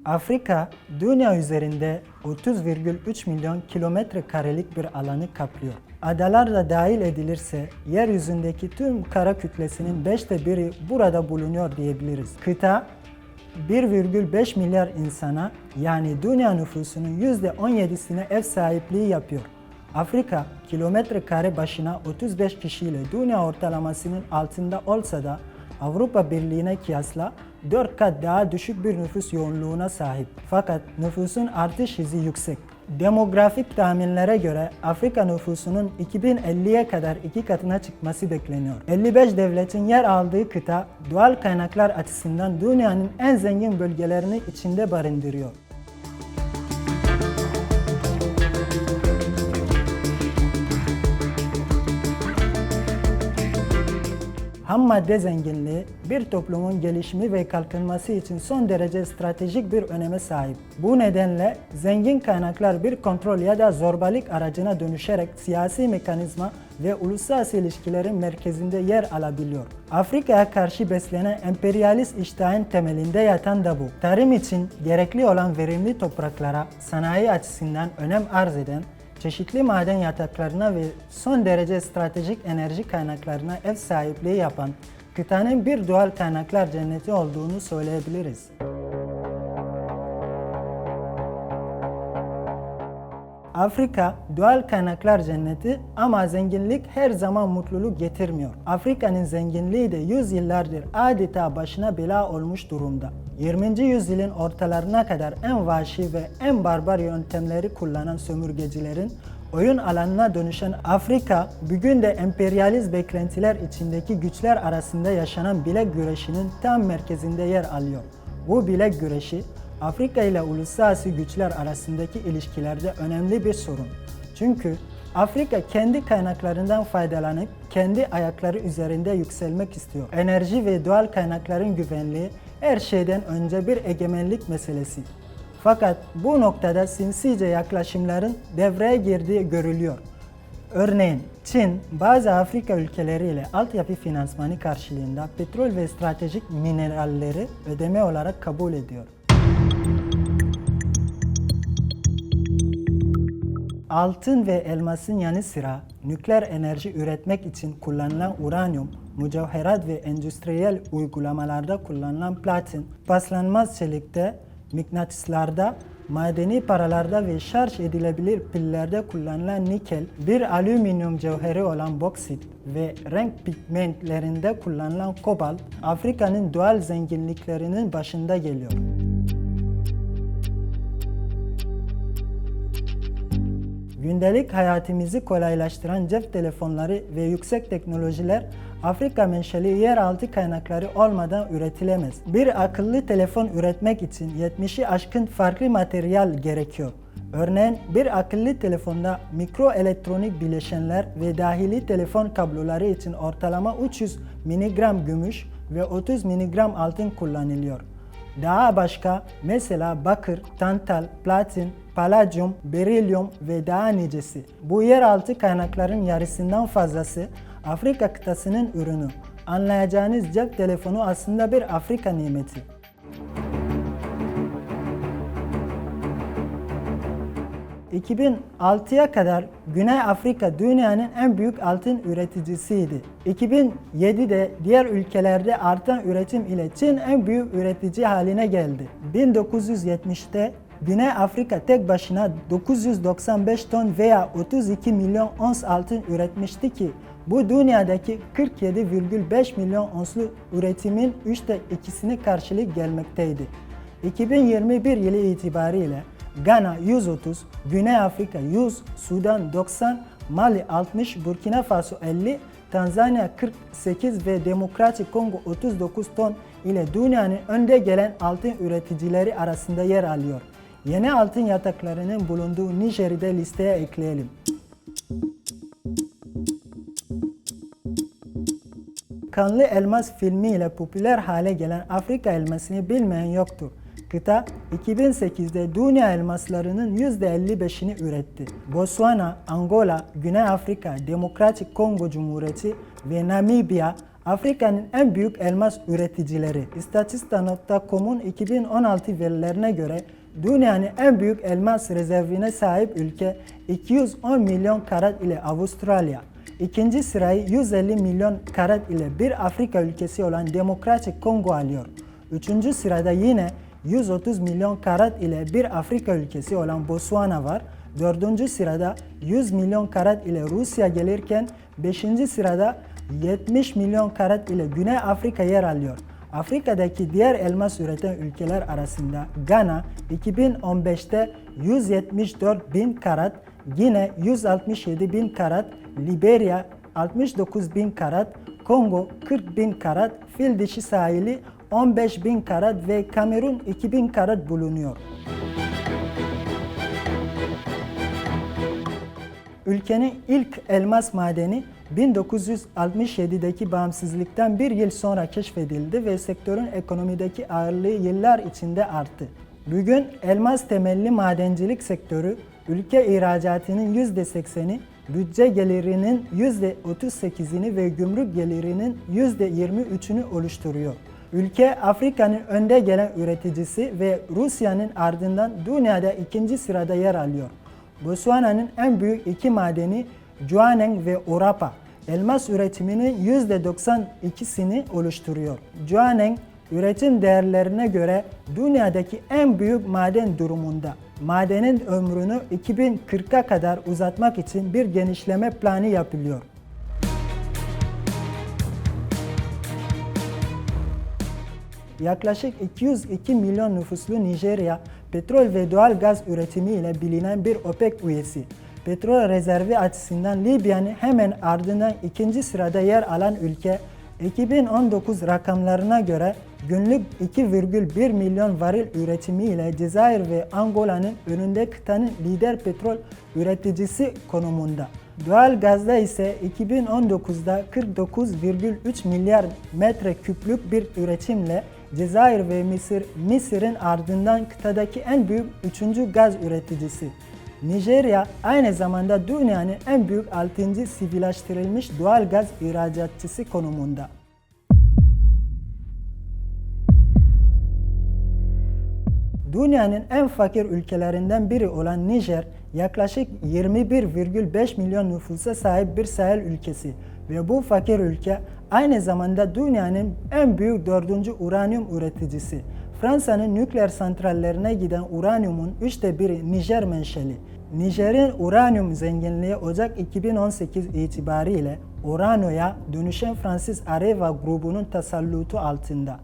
Afrika, dünya üzerinde 30,3 milyon kilometre karelik bir alanı kaplıyor. Adalar da dahil edilirse, yeryüzündeki tüm kara kütlesinin 1/5'i burada bulunuyor diyebiliriz. Kıta, 1,5 milyar insana, yani dünya nüfusunun %17'sine ev sahipliği yapıyor. Afrika, kilometre kare başına 35 kişiyle dünya ortalamasının altında olsa da Avrupa Birliği'ne kıyasla 4 kat daha düşük bir nüfus yoğunluğuna sahip. Fakat nüfusun artış hızı yüksek. Demografik tahminlere göre Afrika nüfusunun 2050'ye kadar 2 katına çıkması bekleniyor. 55 devletin yer aldığı kıta, doğal kaynaklar açısından dünyanın en zengin bölgelerini içinde barındırıyor. Ham madde zenginliği bir toplumun gelişimi ve kalkınması için son derece stratejik bir öneme sahip. Bu nedenle zengin kaynaklar bir kontrol ya da zorbalık aracına dönüşerek siyasi mekanizma ve uluslararası ilişkilerin merkezinde yer alabiliyor. Afrika'ya karşı beslenen emperyalist iştahın temelinde yatan da bu. Tarım için gerekli olan verimli topraklara sanayi açısından önem arz eden, çeşitli maden yataklarına ve son derece stratejik enerji kaynaklarına ev sahipliği yapan kıtanın bir doğal kaynaklar cenneti olduğunu söyleyebiliriz. Afrika doğal kaynaklar cenneti ama zenginlik her zaman mutluluk getirmiyor. Afrika'nın zenginliği de yüzyıllardır adeta başına bela olmuş durumda. 20. yüzyılın ortalarına kadar en vahşi ve en barbar yöntemleri kullanan sömürgecilerin oyun alanına dönüşen Afrika, bugün de emperyalist beklentiler içindeki güçler arasında yaşanan bilek güreşinin tam merkezinde yer alıyor. Bu bilek güreşi, Afrika ile uluslararası güçler arasındaki ilişkilerde önemli bir sorun. Çünkü Afrika kendi kaynaklarından faydalanıp kendi ayakları üzerinde yükselmek istiyor. Enerji ve doğal kaynakların güvenliği her şeyden önce bir egemenlik meselesi. Fakat bu noktada sinsice yaklaşımların devreye girdiği görülüyor. Örneğin Çin, bazı Afrika ülkeleriyle altyapı finansmanı karşılığında petrol ve stratejik mineralleri ödeme olarak kabul ediyor. Altın ve elmasın yanı sıra nükleer enerji üretmek için kullanılan uranyum, mücevherat ve endüstriyel uygulamalarda kullanılan platin, paslanmaz çelikte, mıknatıslarda, madeni paralarda ve şarj edilebilir pillerde kullanılan nikel, bir alüminyum cevheri olan boksit ve renk pigmentlerinde kullanılan kobalt, Afrika'nın doğal zenginliklerinin başında geliyor. Gündelik hayatımızı kolaylaştıran cep telefonları ve yüksek teknolojiler Afrika menşeli yeraltı kaynakları olmadan üretilemez. Bir akıllı telefon üretmek için 70'i aşkın farklı materyal gerekiyor. Örneğin bir akıllı telefonda mikroelektronik bileşenler ve dahili telefon kabloları için ortalama 300 mg gümüş ve 30 mg altın kullanılıyor. Daha başka mesela bakır, tantal, platin, paladyum, berilyum ve daha nicesi. Bu yeraltı kaynakların yarısından fazlası Afrika kıtasının ürünü. Anlayacağınız cep telefonu aslında bir Afrika nimeti. ...2006'ya kadar Güney Afrika dünyanın en büyük altın üreticisiydi. 2007'de diğer ülkelerde artan üretim ile Çin en büyük üretici haline geldi. 1970'te Güney Afrika tek başına 995 ton veya 32 milyon ons altın üretmişti ki bu dünyadaki 47,5 milyon onslu üretimin 2/3'sine karşılık gelmekteydi. 2021 yılı itibariyle Gana 130, Güney Afrika 100, Sudan 90, Mali 60, Burkina Faso 50, Tanzanya 48 ve Demokratik Kongo 39 ton ile dünyanın önde gelen altın üreticileri arasında yer alıyor. Yeni altın yataklarının bulunduğu Nijer'i de listeye ekleyelim. Kanlı Elmas filmiyle popüler hale gelen Afrika elmasını bilmeyen yoktur. Kıta 2008'de dünya elmaslarının %55'ini üretti. Botswana, Angola, Güney Afrika, Demokratik Kongo Cumhuriyeti ve Namibya Afrika'nın en büyük elmas üreticileri Statista.com'un 2016 verilerine göre dünyanın en büyük elmas rezervine sahip ülke 210 milyon karat ile Avustralya. İkinci sırayı 150 milyon karat ile bir Afrika ülkesi olan Demokratik Kongo alıyor. Üçüncü sırada yine 130 milyon karat ile bir Afrika ülkesi olan Botswana var. Dördüncü sırada 100 milyon karat ile Rusya gelirken 5. sırada 70 milyon karat ile Güney Afrika yer alıyor. Afrika'daki diğer elmas üreten ülkeler arasında Gana 2015'te 174 bin karat, Gine 167 bin karat, Liberya 69 bin karat, Kongo 40 bin karat, Fil Dişi Sahili 15 bin karat ve Kamerun 2000 karat bulunuyor. Ülkenin ilk elmas madeni 1967'deki bağımsızlıktan bir yıl sonra keşfedildi ve sektörün ekonomideki ağırlığı yıllar içinde arttı. Bugün elmas temelli madencilik sektörü ülke ihracatının %80'i, bütçe gelirinin %38'ini ve gümrük gelirinin %23'ünü oluşturuyor. Ülke Afrika'nın önde gelen üreticisi ve Rusya'nın ardından dünyada ikinci sırada yer alıyor. Botswana'nın en büyük iki madeni Jwaneng ve Orapa, elmas üretiminin %92'sini oluşturuyor. Jwaneng, üretim değerlerine göre dünyadaki en büyük maden durumunda. Madenin ömrünü 2040'a kadar uzatmak için bir genişleme planı yapılıyor. Yaklaşık 202 milyon nüfuslu Nijerya, petrol ve doğal gaz üretimiyle bilinen bir OPEC üyesi. Petrol rezervi açısından Libya'nın hemen ardından ikinci sırada yer alan ülke, 2019 rakamlarına göre günlük 2,1 milyon varil üretimiyle Cezayir ve Angola'nın önünde kıtanın lider petrol üreticisi konumunda. Doğal gazda ise 2019'da 49,3 milyar metreküplük bir üretimle Cezayir ve Mısır'ın ardından kıtadaki en büyük üçüncü gaz üreticisi. Nijerya aynı zamanda dünyanın en büyük 6. sivilleştirilmiş doğal gaz ihracatçısı konumunda. Dünyanın en fakir ülkelerinden biri olan Nijer, yaklaşık 21,5 milyon nüfusa sahip bir sahil ülkesi ve bu fakir ülke aynı zamanda dünyanın en büyük 4. uranyum üreticisi. Fransa'nın nükleer santrallerine giden uranyumun 1/3'ü Nijer menşeli. Nijer'in uranyum zenginliği Ocak 2018 itibariyle Orano'ya dönüşen Fransız Areva grubunun tasallutu altında.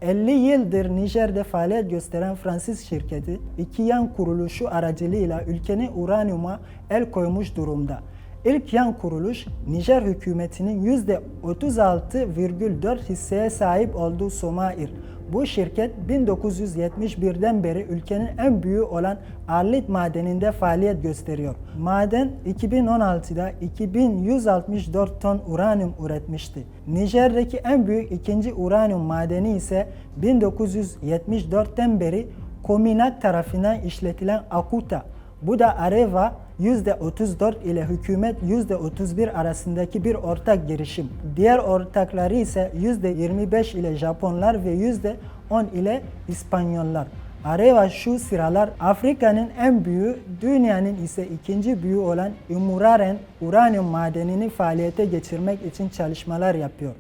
50 yıldır Nijer'de faaliyet gösteren Fransız şirketi, iki yan kuruluşu aracılığıyla ülkenin uranyuma el koymuş durumda. İlk yan kuruluş, Nijer hükümetinin %36,4 hisseye sahip olduğu Somair. Bu şirket 1971'den beri ülkenin en büyüğü olan Arlit madeninde faaliyet gösteriyor. Maden 2016'da 2164 ton uranyum üretmişti. Nijer'deki en büyük ikinci uranyum madeni ise 1974'ten beri Cominac tarafından işletilen Akuta. Bu da Areva %34 ile hükümet %31 arasındaki bir ortak girişim. Diğer ortakları ise %25 ile Japonlar ve %10 ile İspanyollar. Areva şu sıralar Afrika'nın en büyüğü, dünyanın ise ikinci büyüğü olan Imuraren uranyum madenini faaliyete geçirmek için çalışmalar yapıyor.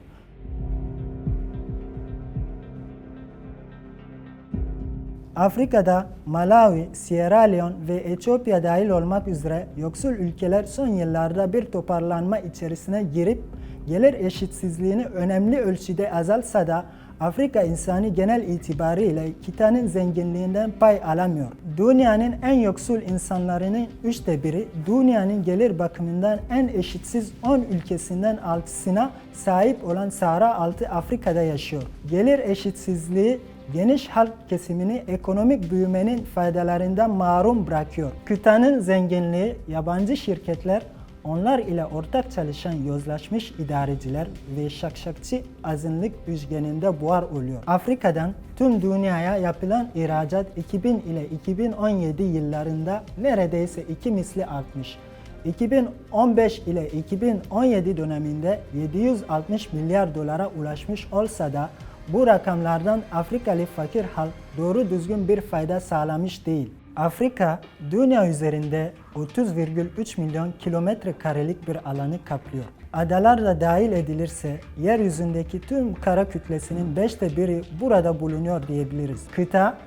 Afrika'da Malawi, Sierra Leone ve Etiyopya dahil olmak üzere yoksul ülkeler son yıllarda bir toparlanma içerisine girip gelir eşitsizliğini önemli ölçüde azaltsa da Afrika insanı genel itibariyle kıtanın zenginliğinden pay alamıyor. Dünyanın en yoksul insanlarının 1/3'i dünyanın gelir bakımından en eşitsiz 10 ülkesinden 6'sına sahip olan Sahra altı Afrika'da yaşıyor. Gelir eşitsizliği geniş halk kesimini ekonomik büyümenin faydalarından mahrum bırakıyor. Kıtanın zenginliği yabancı şirketler, onlar ile ortak çalışan yozlaşmış idareciler ve şakşakçı azınlık üçgeninde buhar oluyor. Afrika'dan tüm dünyaya yapılan ihracat 2000 ile 2017 yıllarında neredeyse 2 misli artmış. 2015 ile 2017 döneminde 760 milyar dolara ulaşmış olsa da bu rakamlardan Afrikalı fakir halk doğru düzgün bir fayda sağlamış değil. Afrika, dünya üzerinde 30,3 milyon kilometre karelik bir alanı kaplıyor. Adalar da dahil edilirse yeryüzündeki tüm kara kütlesinin 1/5'i burada bulunuyor diyebiliriz. Kıta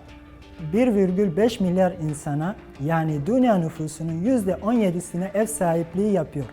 1,5 milyar insana yani dünya nüfusunun %17'sine ev sahipliği yapıyor.